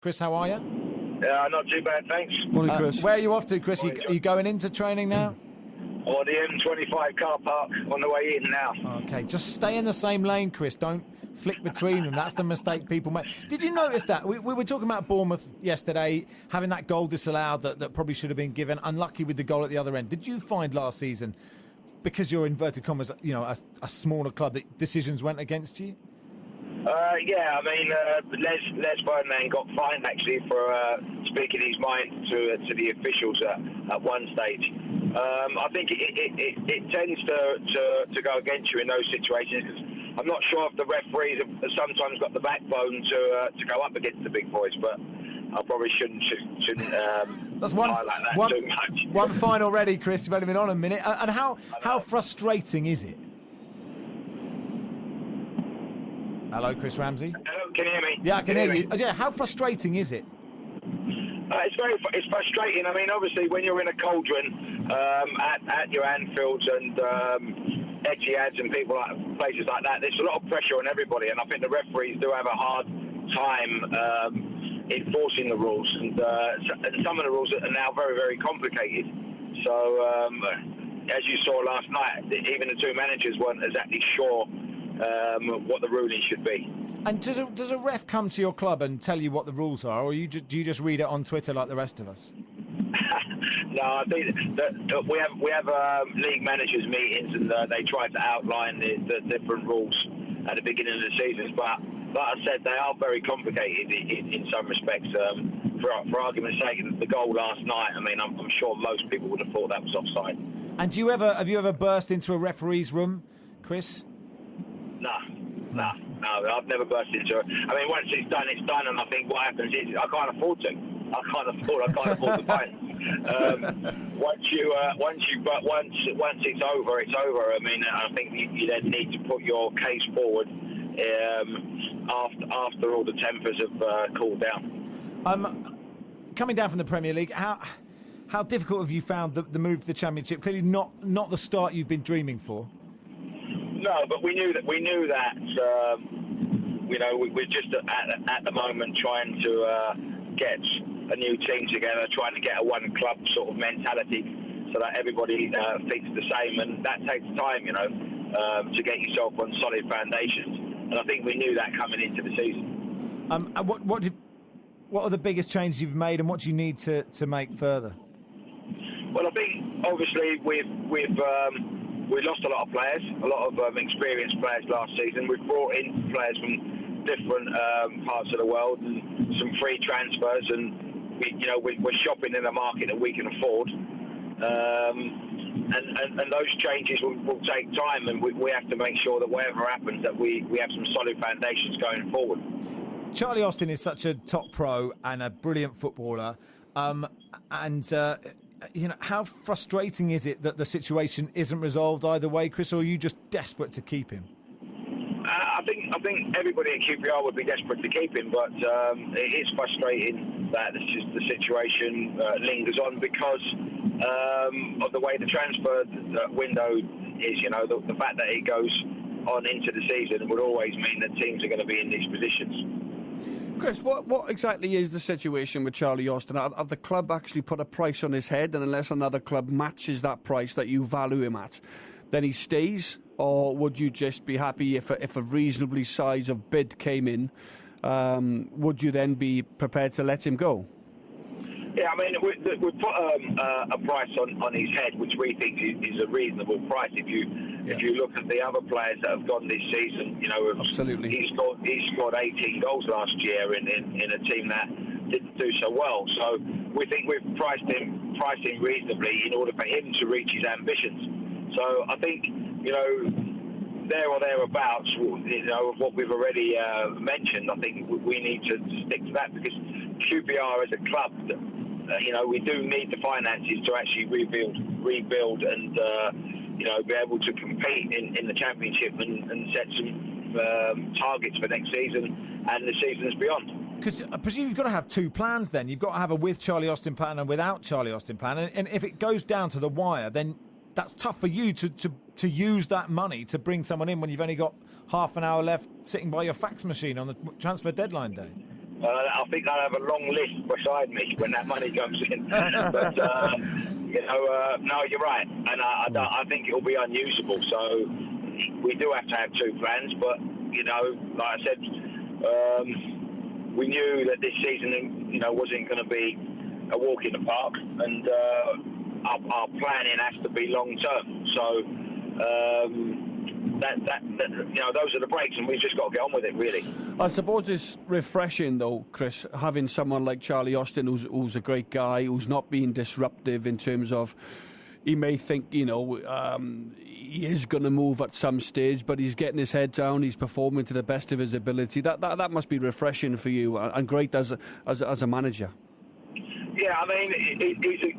Chris, how are you? Not too bad, thanks. Morning, Chris. Where are you off to, Chris? Are you going into training now? Or the M25 car park on the way in now. Okay, just stay in the same lane, Chris. Don't flick between them. That's the mistake people make. Did you notice that? We were talking about Bournemouth yesterday, having that goal disallowed that probably should have been given. Unlucky with the goal at the other end. Did you find last season, because you're inverted commas, a smaller club, that decisions went against you? Yeah, I mean, Les Ferdinand got fined actually for speaking his mind to the officials at one stage. I think it tends to go against you in those situations, because I'm not sure if the referees have sometimes got the backbone to go up against the big boys, but I probably shouldn't That's highlight that too much. One final ready, Chris. You've only been on a minute. And how frustrating is it? Hello, Chris Ramsey. Hello, can you hear me? Yeah, I can hear you. Yeah, how frustrating is it? It's frustrating. I mean, obviously, when you're in a cauldron at your Anfields and Etihads and places like that, there's a lot of pressure on everybody, and I think the referees do have a hard time enforcing the rules, and some of the rules are now very, very complicated. So, as you saw last night, even the two managers weren't exactly sure what the ruling should be. And does a ref come to your club and tell you what the rules are, or do you just read it on Twitter like the rest of us? No, I think that we have league managers meetings, and they try to outline the different rules at the beginning of the seasons. But like I said, they are very complicated in some respects. For argument's sake, the goal last night, I mean, I'm sure most people would have thought that was offside. And have you ever burst into a referee's room, Chris? No, I've never burst into it. I mean, once it's done, and I think what happens is I can't afford to. I can't afford the fine. Once it's over, it's over. I mean, I think you then need to put your case forward after all the tempers have cooled down. Coming down from the Premier League, how difficult have you found the move to the Championship? Clearly not the start you've been dreaming for. No, but we knew that. We're just at the moment trying to get a new team together, trying to get a one club sort of mentality, so that everybody thinks the same, and that takes time, to get yourself on solid foundations. And I think we knew that coming into the season. And what are the biggest changes you've made, and what do you need to make further? Well, I think obviously we lost a lot of players, a lot of experienced players last season. We've brought in players from different parts of the world and some free transfers, and we're shopping in a market that we can afford. And those changes will take time, and we have to make sure that whatever happens, that we have some solid foundations going forward. Charlie Austin is such a top pro and a brilliant footballer, how frustrating is it that the situation isn't resolved either way, Chris, or are you just desperate to keep him? I think everybody at QPR would be desperate to keep him, but it is frustrating that the situation lingers on because of the way the transfer window is. The fact that it goes on into the season would always mean that teams are going to be in these positions. Chris, what exactly is the situation with Charlie Austin? Have the club actually put a price on his head, and unless another club matches that price that you value him at, then he stays? Or would you just be happy if a reasonably size of bid came in? Would you then be prepared to let him go? Yeah, I mean, we put a price on his head, which we think is a reasonable price. If you look at the other players that have gone this season, absolutely, he scored 18 goals last year in a team that didn't do so well. So we think we've priced him reasonably in order for him to reach his ambitions. So I think there or thereabouts, of what we've already mentioned, I think we need to stick to that, because QPR as a club, we do need the finances to actually rebuild and be able to compete in the Championship and set some targets for next season and the seasons beyond. Because I presume you've got to have two plans then. You've got to have a with Charlie Austin plan and without Charlie Austin plan. And if it goes down to the wire, then that's tough for you to use that money to bring someone in when you've only got half an hour left sitting by your fax machine on the transfer deadline day. I think I'll have a long list beside me when that money comes in. But no, you're right, and I think it'll be unusable. So we do have to have two plans. But like I said, we knew that this season, wasn't going to be a walk in the park, and our planning has to be long term. So. Those are the breaks, and we've just got to get on with it, really. I suppose it's refreshing, though, Chris, having someone like Charlie Austin, who's a great guy, who's not being disruptive in terms of he may think, he is going to move at some stage, but he's getting his head down, he's performing to the best of his ability. That must be refreshing for you and great as a manager. Yeah, I mean,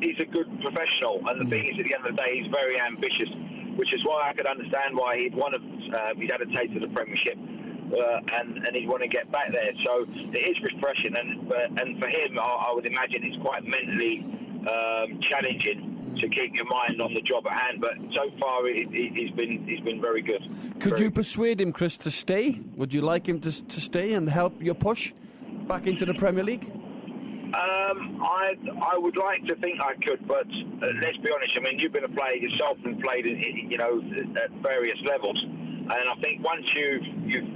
he's a good professional, and the thing is, at the end of the day, he's very ambitious, which is why I could understand why he'd had a taste of the Premiership, and he'd want to get back there. So it is refreshing, and for him, I would imagine it's quite mentally challenging to keep your mind on the job at hand. But so far, he's been very good. Could you persuade him, Chris, to stay? Would you like him to stay and help your push back into the Premier League? I would like to think I could, but let's be honest. I mean, you've been a player yourself and played, at various levels, and I think once you've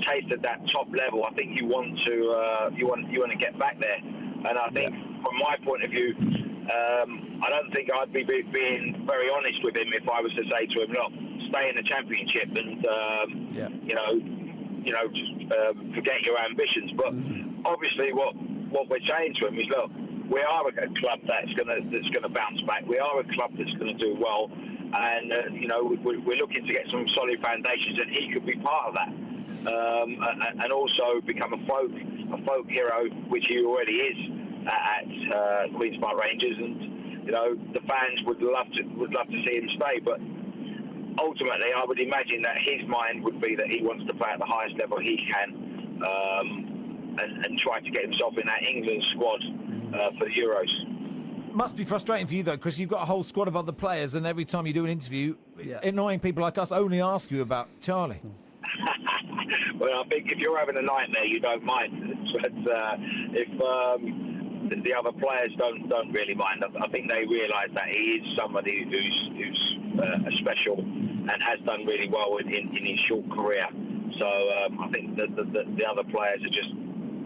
tasted that top level, I think you want to get back there. And I think, from my point of view, I don't think I'd be being very honest with him if I was to say to him, look, stay in the Championship and forget your ambitions. But obviously, what we're saying to him is, look, we are a club that's going to bounce back. We are a club that's going to do well, and we're looking to get some solid foundations, and he could be part of that, and also become a folk hero, which he already is at Queen's Park Rangers, and the fans would love to see him stay. But ultimately, I would imagine that his mind would be that he wants to play at the highest level he can. And try to get himself in that England squad for the Euros. Must be frustrating for you, though, because you've got a whole squad of other players, and every time you do an interview, annoying people like us only ask you about Charlie. Well, I think if you're having a nightmare, you don't mind. But if the other players don't really mind, I think they realise that he is somebody who's special and has done really well in his short career. So I think that the other players are just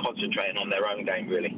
concentrating on their own game, really.